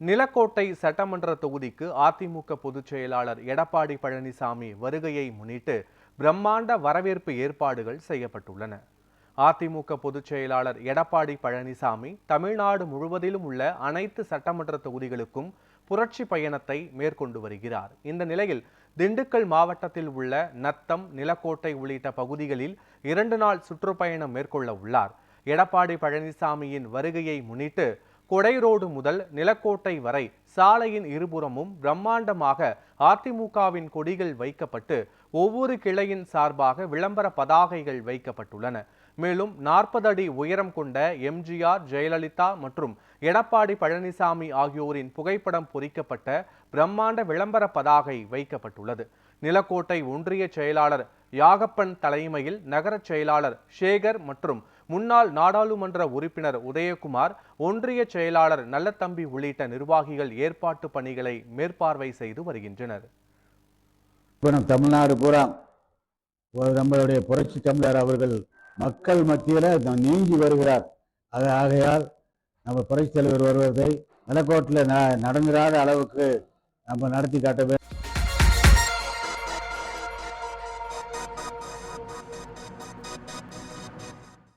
நிலக்கோட்டை சட்டமன்ற தொகுதிக்கு அதிமுக பொதுச் செயலாளர் எடப்பாடி பழனிசாமி வருகையை முன்னிட்டு பிரம்மாண்ட வரவேற்பு ஏற்பாடுகள் செய்யப்பட்டுள்ளன. அதிமுக பொதுச் செயலாளர் எடப்பாடி பழனிசாமி தமிழ்நாடு முழுவதிலும் உள்ள அனைத்து சட்டமன்ற தொகுதிகளுக்கும் புரட்சி பயணத்தை மேற்கொண்டு வருகிறார். இந்த நிலையில் திண்டுக்கல் மாவட்டத்தில் உள்ள நத்தம், நிலக்கோட்டை உள்ளிட்ட பகுதிகளில் 2 நாள் சுற்றுப்பயணம் மேற்கொள்ள உள்ளார். எடப்பாடி பழனிசாமியின் வருகையை முன்னிட்டு கொடை ரோடு முதல் நிலக்கோட்டை வரை சாலையின் இருபுறமும் பிரம்மாண்டமாக அதிமுகவின் கொடிகள் வைக்கப்பட்டு ஒவ்வொரு கிளையின் சார்பாக விளம்பர பதாகைகள் வைக்கப்பட்டுள்ளன. மேலும் 40 அடி உயரம் கொண்ட எம்ஜிஆர், ஜெயலலிதா மற்றும் எடப்பாடி பழனிசாமி ஆகியோரின் புகைப்படம் பொறிக்கப்பட்ட பிரம்மாண்ட விளம்பர பதாகை வைக்கப்பட்டுள்ளது. நிலக்கோட்டை ஒன்றிய செயலாளர் யாகப்பன் தலைமையில் நகர செயலாளர் சேகர் மற்றும் முன்னாள் நாடாளுமன்ற உறுப்பினர் உதயகுமார், ஒன்றிய செயலாளர் நல்லதம்பி உள்ளிட்ட நிர்வாகிகள் ஏற்பாட்டு பணிகளை மேற்பார்வை செய்து வருகின்றனர். தமிழ்நாடு பூரா நம்மளுடைய புரட்சி தமிழர் அவர்கள் மக்கள் மத்தியில் நீங்கி வருகிறார். ஆகையால் நம்ம புரட்சி தலைவர் வருவதை நிலக்கோட்டில் நடந்துராத அளவுக்கு நம்ம நடத்தி காட்ட வேண்டும்.